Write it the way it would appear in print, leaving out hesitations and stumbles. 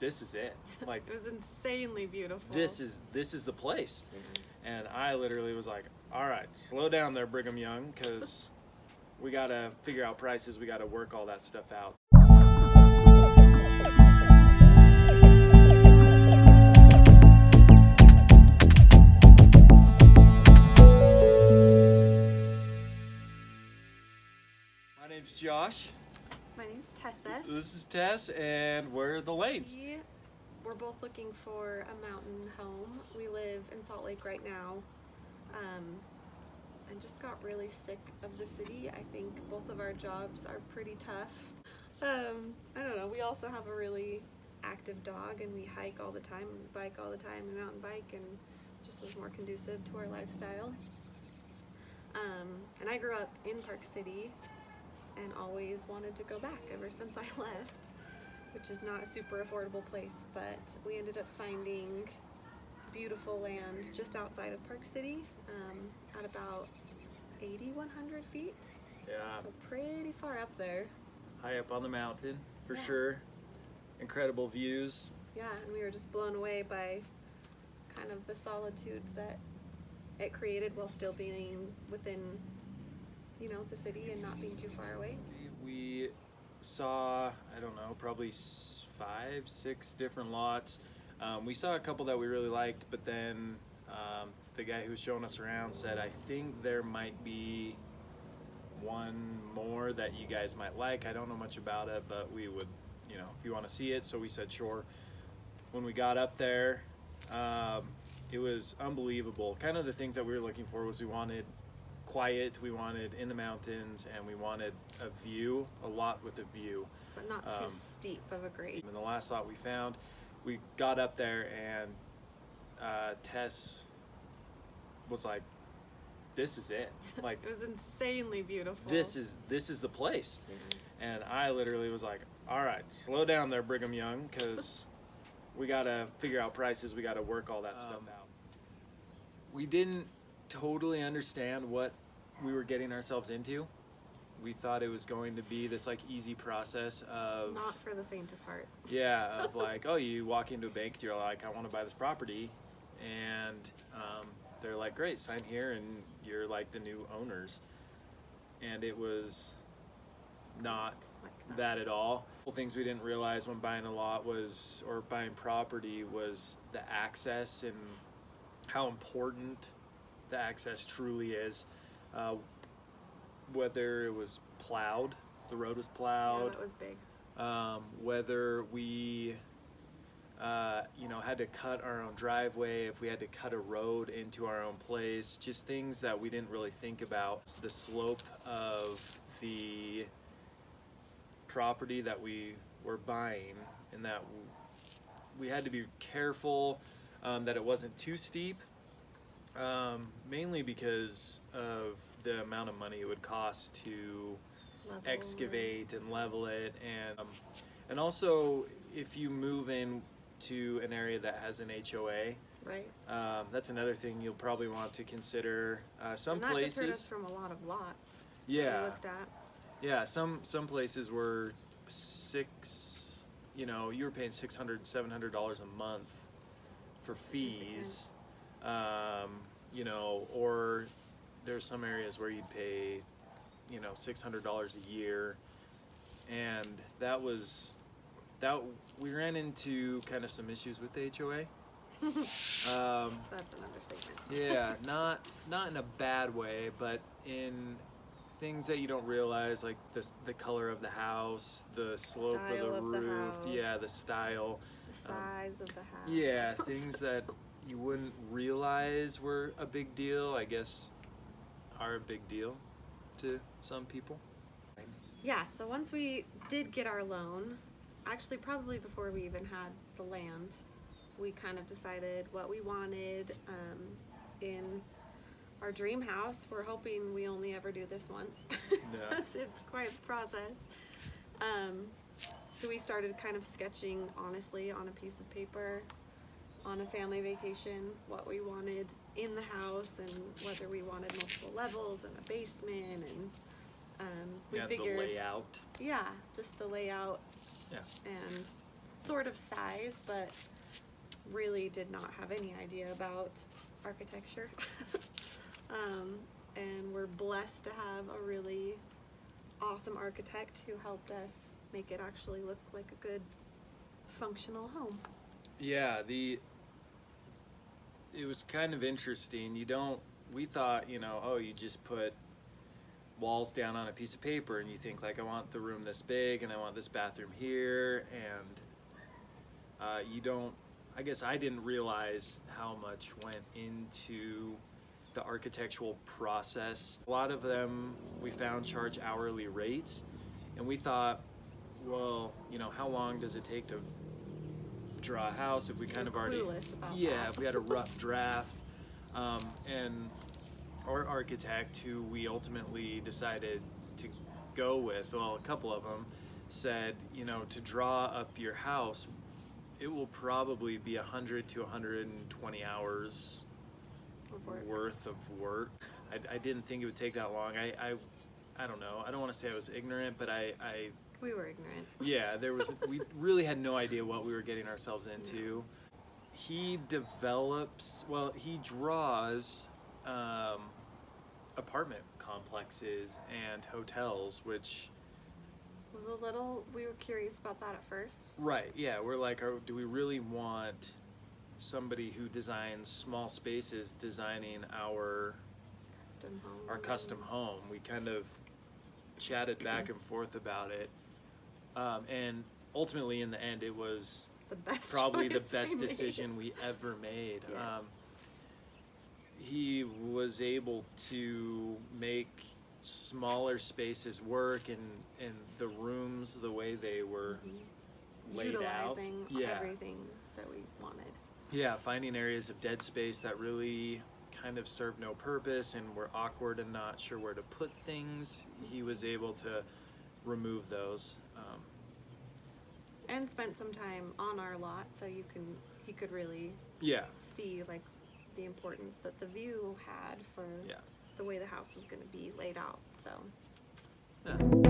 this is it. Like, it was insanely beautiful. this is the place. And I literally was like, all right, slow down there, Brigham Young, because we got to figure out prices. We got to work all that stuff out. My name's Josh. My name's Tessa. This is Tess, and we're the Lanes. We're both looking for a mountain home. We live in Salt Lake right now. And just got really sick of the city. I think both of our jobs are pretty tough. I don't know. We also have a really active dog, and we hike all the time, and bike all the time, and mountain bike, and just was more conducive to our lifestyle. And I grew up in Park City and always wanted to go back ever since I left, which is not a super affordable place, but we ended up finding beautiful land just outside of Park City, at about 8,100 feet. Yeah. So pretty far up there. High up on the mountain, for Yeah. sure. Incredible views. Yeah, and we were just blown away by kind of the solitude that it created while still being within, the city and not being too far away. We saw, I don't know, probably 5, 6 different lots. We saw a couple that we really liked, but then the guy who was showing us around said, I think there might be one more that you guys might like. I don't know much about it, but we would, if you want to see it. So we said, sure. When we got up there, it was unbelievable. Kind of the things that we were looking for was we wanted quiet, we wanted in the mountains, and we wanted a lot with a view. But not too steep of a grade. And the last lot we found, we got up there and Tess was like, this is it. Like, It was insanely beautiful. this is the place. And I literally was like, all right, slow down there, Brigham Young, because we got to figure out prices. We got to work all that stuff out. We didn't totally understand what we were getting ourselves into. We thought it was going to be this like easy process of Not for the faint of heart. yeah, of like, oh, you walk into a bank, you're like, I want to buy this property, and they're like, great, sign here, and you're like the new owners. And it was not Like that at all. Things we didn't realize when buying a lot or buying property was the access and how important the access truly is. Whether it was plowed, the road was Yeah, plowed, that was big. whether we had to cut our own driveway, if we had to cut a road into our own place, just things that we didn't really think about. The slope of the property that we were buying, and that we had to be careful that it wasn't too steep, mainly because of the amount of money it would cost to Level. excavate and level it, and also if you move in to an area that has an HOA, Right. that's another thing you'll probably want to consider. Some And that deterred us places, from a lot of lots that yeah, we looked at. yeah, some places were you were paying $600, $700 a month for fees, or there's some areas where you'd pay, $600 a year, and we ran into kind of some issues with the HOA. That's an understatement. Yeah, not in a bad way, but in things that you don't realize, like the color of the house, the slope Style of the of the roof, yeah, house. the style. The size of the house. Yeah, things that you wouldn't realize were a big deal, I guess, are a big deal to some people. Yeah, so once we did get our loan, actually probably before we even had the land, we kind of decided what we wanted in our dream house. We're hoping we only ever do this once. Yeah. It's quite a process. So we started kind of sketching honestly on a piece of paper on a family vacation what we wanted in the house and whether we wanted multiple levels and a basement, and we Yeah, figured the layout. yeah, just the layout Yeah. and sort of size, but really did not have any idea about architecture. And we're blessed to have a really awesome architect who helped us make it actually look like a good functional home. Yeah, it was kind of interesting. We thought, oh, you just put walls down on a piece of paper and you think like, I want the room this big and I want this bathroom here, and I guess I didn't realize how much went into the architectural process. A lot of them we found charge hourly rates, and we thought, well, how long does it take to draw a house if we kind of already, Clueless about yeah, that. if we had a rough draft, and our architect, who we ultimately decided to go with, well, a couple of them said, to draw up your house, it will probably be 100 to 120 hours Of work. worth of work. I didn't think it would take that long. I don't know. I don't want to say I was ignorant, but We were ignorant. yeah, we really had no idea what we were getting ourselves into. He draws apartment complexes and hotels, which, We were curious about that at first. right, yeah, we're like, do we really want somebody who designs small spaces designing our custom home? We kind of chatted back and forth about it, and ultimately in the end it was The best probably the choice we best made. decision we ever made. Yes. He was able to make smaller spaces work, and the rooms the way they were laid out. Utilizing Yeah. everything that we wanted. Yeah, finding areas of dead space that really kind of served no purpose and were awkward and not sure where to put things. He was able to remove those. And spent some time on our lot, so he could really Yeah, see like the importance that the view had for yeah. the way the house was going to be laid out. So Yeah.